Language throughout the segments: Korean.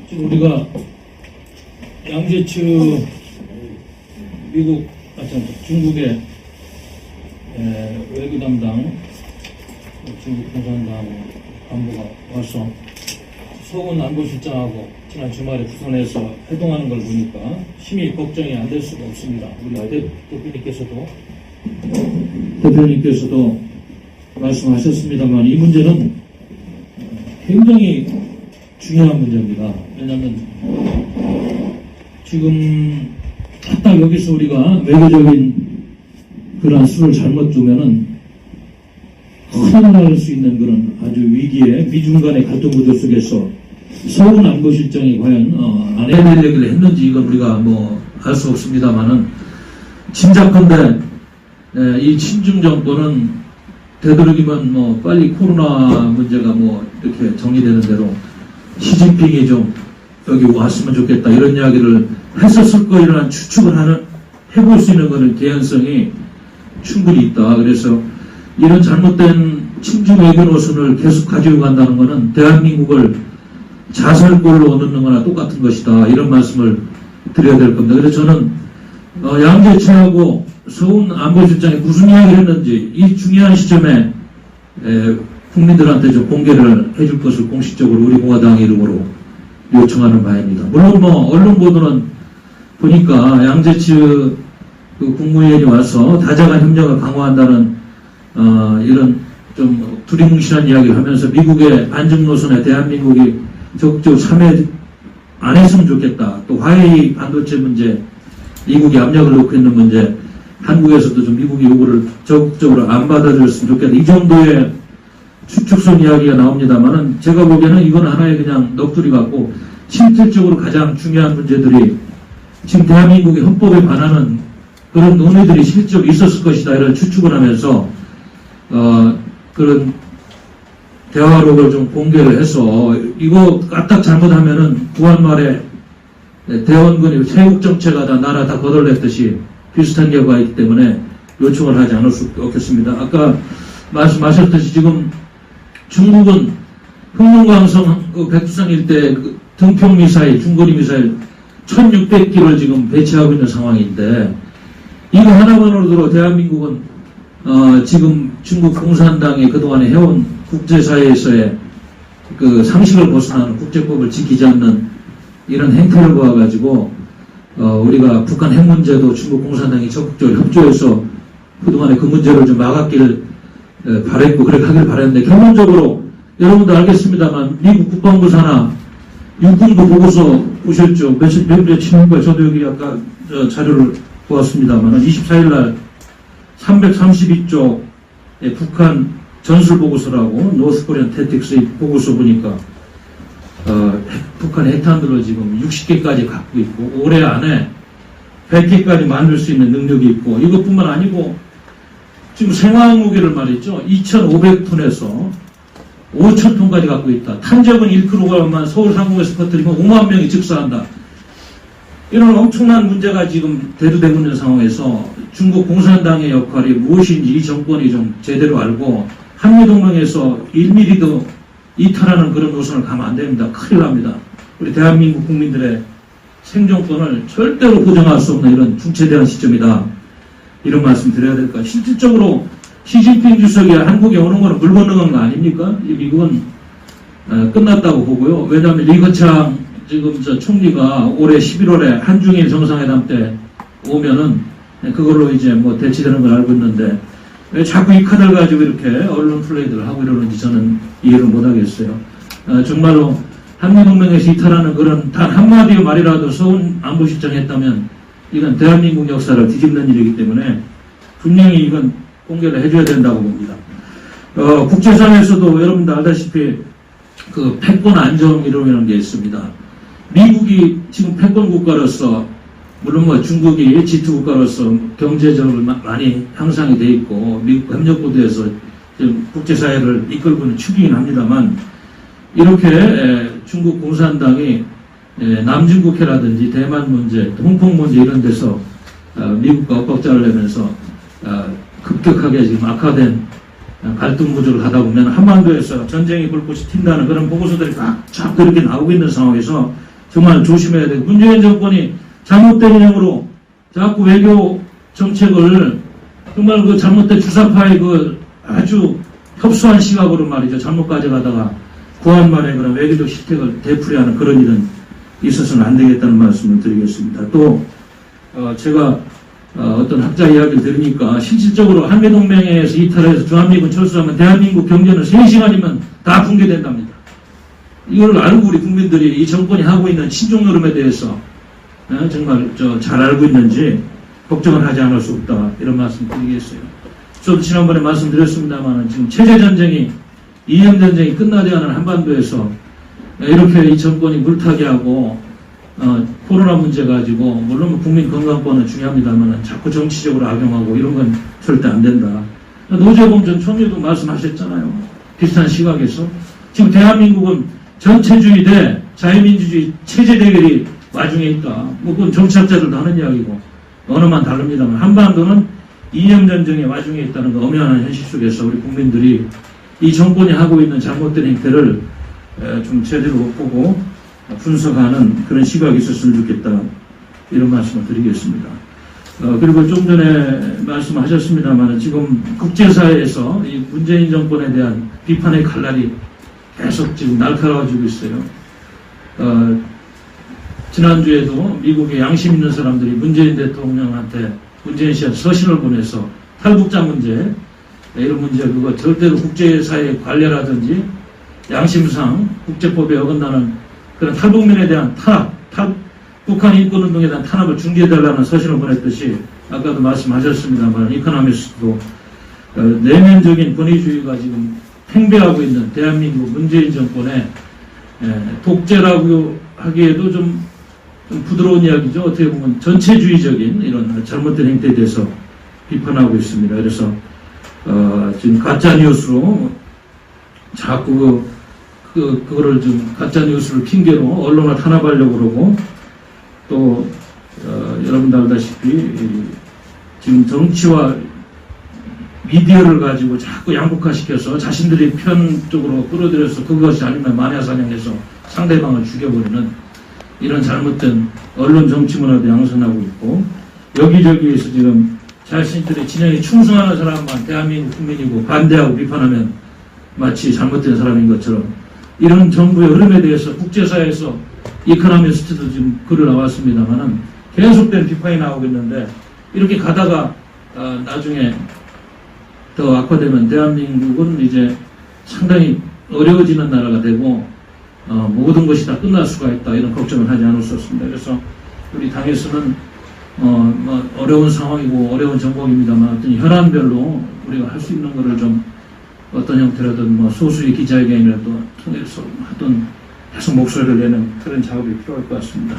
지금 우리가 양재츠 중국의 외교 담당 중국 공산당 간부가 와서 서훈 안보실장하고 지난 주말에 부산에서 회동하는 걸 보니까 심히 걱정이 안 될 수가 없습니다. 우리 대표님께서도 말씀하셨습니다만 이 문제는 굉장히 중요한 문제입니다. 왜냐하면 지금 딱 여기서 우리가 외교적인 그런 수를 잘못 두면은 큰일 날 수 있는 그런 아주 위기에 미중 간의 갈등 구조 속에서 서훈 안보실장이 과연 안 해야 될 얘기를 했는지 이건 우리가 뭐 알 수 없습니다만은 짐작컨대 이 친중 정권은 되도록이면 뭐 빨리 코로나 문제가 뭐 이렇게 정리되는 대로 시진핑이 좀 여기 왔으면 좋겠다 이런 이야기를 했었을 거라는 추측을 해볼 수 있는 것은 개연성이 충분히 있다. 그래서 이런 잘못된 친중 외교 노선을 계속 가지고 간다는 것은 대한민국을 자살골로 넣는 거나 똑같은 것이다. 이런 말씀을 드려야 될 겁니다. 그래서 저는 양재츠하고 서훈 안보실장이 무슨 이야기를 했는지 이 중요한 시점에 국민들한테 좀 공개를 해줄 것을 공식적으로 우리 공화당 이름으로 요청하는 바입니다. 물론 뭐 언론 보도는 보니까 양재츠 그 국무위원이 와서 다자간 협력을 강화한다는 이런 좀 두리뭉실한 이야기를 하면서 미국의 안정 노선에 대한민국이 적극적으로 참여 안 했으면 좋겠다. 또 화웨이 반도체 문제, 미국이 압력을 넣고 있는 문제, 한국에서도 좀 미국이 요구를 적극적으로 안 받아들였으면 좋겠다. 이 정도의 추측성 이야기가 나옵니다만은 제가 보기에는 이건 하나의 그냥 넋두리 같고 실질적으로 가장 중요한 문제들이 지금 대한민국의 헌법에 반하는 그런 논의들이 실제로 있었을 것이다. 이런 추측을 하면서 그런 대화록을 좀 공개를 해서 이거 까딱 잘못하면은 구한말에 대원군이 세국정체가 나라 다 거덜냈듯이 비슷한 결과가 있기 때문에 요청을 하지 않을 수 없겠습니다. 아까 말씀하셨듯이 지금 중국은 흑룡강성 백두산 일대 등평 미사일, 중거리 미사일 1600기를 지금 배치하고 있는 상황인데 이거 하나만으로도 대한민국은 지금 중국 공산당이 그동안에 해온 국제사회에서의 그 상식을 벗어나는 국제법을 지키지 않는 이런 행태를 보아가지고 우리가 북한 핵 문제도 중국 공산당이 적극적으로 협조해서 그동안에 그 문제를 좀 막았기를 바랬고 그렇게 하길 바랬는데 결론적으로 여러분도 알겠습니다만 미국 국방부 산하 육군부 보고서 보셨죠? 며칠 후에 저도 여기 아까 자료를 보았습니다만 24일날 332쪽 북한 전술보고서라고 노스코리안 태틱스의 보고서 보니까 북한 핵탄두를 지금 60개까지 갖고 있고 올해 안에 100개까지 만들 수 있는 능력이 있고 이것뿐만 아니고 지금 생화학 무기를 말이죠. 2,500톤에서 5,000톤까지 갖고 있다. 탄적은 1kg만 서울 상공에서 퍼뜨리면 5만 명이 즉사한다. 이런 엄청난 문제가 지금 대두되고 있는 상황에서 중국 공산당의 역할이 무엇인지 이 정권이 좀 제대로 알고 한미동맹에서 1mm도 이탈하는 그런 노선을 가면 안 됩니다. 큰일 납니다. 우리 대한민국 국민들의 생존권을 절대로 보장할 수 없는 이런 중체대한 시점이다. 이런 말씀 드려야 될까. 실질적으로 시진핑 주석이 한국에 오는 거는 물 건너간 거 아닙니까? 이 미국은 끝났다고 보고요. 왜냐하면 리커창 지금 총리가 올해 11월에 한중일 정상회담 때 오면은 그걸로 이제 뭐 대치되는 걸 알고 있는데 왜 자꾸 이 카드를 가지고 이렇게 언론 플레이들을 하고 이러는지 저는 이해를 못하겠어요. 정말로 한미동맹에서 이탈하는 그런 단 한마디의 말이라도 서훈 안보실장이 했다면 이건 대한민국 역사를 뒤집는 일이기 때문에 분명히 이건 공개를 해줘야 된다고 봅니다. 국제사회에서도 여러분도 알다시피 그 패권 안정 이론이라는 게 있습니다. 미국이 지금 패권 국가로서 물론 뭐 중국이 G2 국가로서 경제적으로 많이 향상이 돼 있고 미국 협력구도에서 지금 국제사회를 이끌고 있는 축이긴 합니다만 이렇게 중국 공산당이 남중국해라든지 대만 문제, 홍콩 문제 이런 데서 미국과 엇박자를 내면서 급격하게 지금 악화된 갈등 구조를 하다 보면 한반도에서 전쟁의 불꽃이 튄다는 그런 보고서들이 쫙 그렇게 나오고 있는 상황에서 정말 조심해야 되고, 문재인 정권이 잘못된 인형으로 자꾸 외교 정책을 정말 그 잘못된 주사파의 그 아주 협소한 시각으로 말이죠. 잘못 가져가다가 구한말의 그런 외교적 실택을 되풀이하는 그런 일은 있어서는 안 되겠다는 말씀을 드리겠습니다. 또 제가 어떤 학자 이야기를 들으니까 실질적으로 한미동맹에서 이탈해서 주한미군 철수하면 대한민국 경제는 3시간이면 다 붕괴된답니다. 이걸 알고 우리 국민들이 이 정권이 하고 있는 친중 노름에 대해서 정말 잘 알고 있는지 걱정을 하지 않을 수 없다, 이런 말씀 드리겠어요. 저도 지난번에 말씀드렸습니다만 지금 체제전쟁이, 이념전쟁이 끝나지 않은 한반도에서 이렇게 이 정권이 물타기 하고 코로나 문제 가지고, 물론 국민 건강권은 중요합니다만 자꾸 정치적으로 악용하고 이런 건 절대 안 된다. 노재범 전 총리도 말씀하셨잖아요. 비슷한 시각에서. 지금 대한민국은 전체주의 대 자유민주주의 체제 대결이 와중에 있다. 뭐 그건 정치학자들도 하는 이야기고 언어만 다릅니다만, 한반도는 이념전쟁의 와중에 있다는 그 엄연한 현실 속에서 우리 국민들이 이 정권이 하고 있는 잘못된 행태를 좀 제대로 보고 분석하는 그런 시각이 있었으면 좋겠다, 이런 말씀을 드리겠습니다. 그리고 좀 전에 말씀하셨습니다만 지금 국제사회에서 이 문재인 정권에 대한 비판의 칼날이 계속 지금 날카로워지고 있어요. 지난주에도 미국의 양심 있는 사람들이 문재인 대통령한테, 문재인 씨한테 서신을 보내서 탈북자 문제, 이런 문제, 그거 절대로 국제사회 관례라든지 양심상 국제법에 어긋나는 그런 탈북민에 대한 탄압, 북한 인권운동에 대한 탄압을 중지해달라는 서신을 보냈듯이, 아까도 말씀하셨습니다만 이코노미스트도 내면적인 권위주의가 지금 팽배하고 있는 대한민국 문재인 정권의 독재라고 하기에도 좀 부드러운 이야기죠. 어떻게 보면 전체주의적인 이런 잘못된 행태에 대해서 비판하고 있습니다. 그래서 지금 가짜뉴스로 자꾸 그거를 좀 가짜뉴스를 핑계로 언론을 탄압하려고 그러고, 또 여러분도 알다시피 지금 정치와 미디어를 가지고 자꾸 양극화시켜서 자신들이 편 쪽으로 끌어들여서 그것이 아니면 마녀사냥해서 상대방을 죽여버리는 이런 잘못된 언론 정치 문화도 양성하고 있고, 여기저기에서 지금 자신들의 진영에 충성하는 사람만 대한민국 국민이고 반대하고 비판하면 마치 잘못된 사람인 것처럼, 이런 정부의 흐름에 대해서 국제사회에서 이코노미스트도 지금 글을 나왔습니다만은 계속된 비판이 나오고 있는데, 이렇게 가다가 나중에 더 악화되면 대한민국은 이제 상당히 어려워지는 나라가 되고 모든 것이 다 끝날 수가 있다, 이런 걱정을 하지 않을 수 없습니다. 그래서 우리 당에서는 뭐 어려운 상황이고 어려운 정국입니다만 어떤 혈안별로 우리가 할 수 있는 것을 좀 어떤 형태라든 뭐 소수의 기자회견이라도 통해서 하던 계속 목소리를 내는 그런 작업이 필요할 것 같습니다.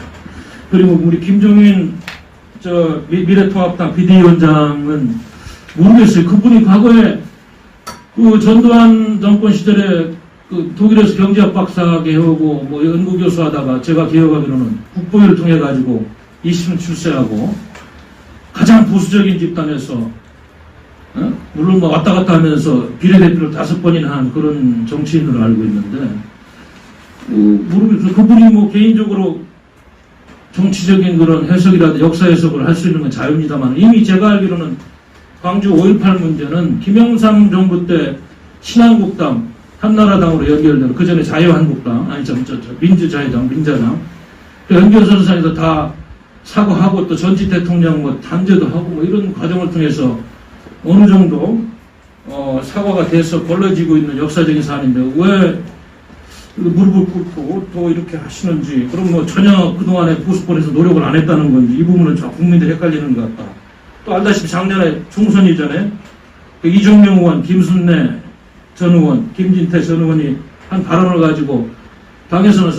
그리고 우리 김종인 미래통합당 비대위원장은 모르겠어요. 그분이 과거에 그 전두환 정권 시절에 그 독일에서 경제학 박사학위 해오고 뭐 연구교수 하다가 제가 기억하기로는 국보위를 통해 가지고 20년 출세하고 가장 보수적인 집단에서 물론 뭐 왔다 갔다 하면서 비례대표를 5번이나 한 그런 정치인으로 알고 있는데, 모르겠어요. 그분이 뭐 개인적으로 정치적인 그런 해석이라든지 역사 해석을 할 수 있는 건 자유입니다만, 이미 제가 알기로는 광주 5.18 문제는 김영삼 정부 때 신한국당, 한나라당으로 연결되는, 그 전에 자유한국당, 아니 민주자유당, 민자당, 연결선상에서 다 사과하고 또 전직 대통령 뭐 단죄도 하고 뭐 이런 과정을 통해서 어느 정도 사과가 돼서 걸러지고 있는 역사적인 사안인데, 왜 무릎을 꿇고 또 이렇게 하시는지, 그럼 뭐 전혀 그동안에 보수권에서 노력을 안 했다는 건지, 이 부분은 국민들이 헷갈리는 것 같다. 또 알다시피 작년에 총선 이전에 이종명 의원, 김순례 전 의원, 김진태 전 의원이 한 발언을 가지고 당에서는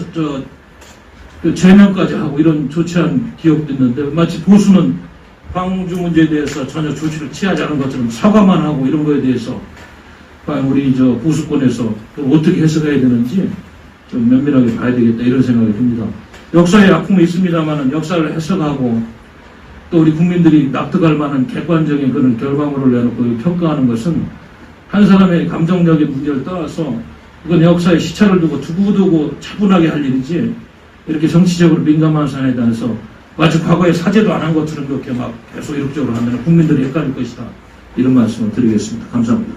제명까지 하고 이런 조치한 기억도 있는데, 마치 보수는 광주 문제에 대해서 전혀 조치를 취하지 않은 것처럼 사과만 하고 이런 거에 대해서 과연 우리 보수권에서 어떻게 해석해야 되는지 좀 면밀하게 봐야 되겠다, 이런 생각이 듭니다. 역사에 아픔이 있습니다만은 역사를 해석하고 또 우리 국민들이 납득할 만한 객관적인 그런 결과물을 내놓고 평가하는 것은 한 사람의 감정적인 문제를 떠나서 이건 역사에 시차를 두고 두고두고 차분하게 할 일이지, 이렇게 정치적으로 민감한 사안에 대해서 마치 과거에 사죄도 안 한 것처럼 그렇게 막 계속 이력적으로 하면 국민들이 헷갈릴 것이다. 이런 말씀을 드리겠습니다. 감사합니다.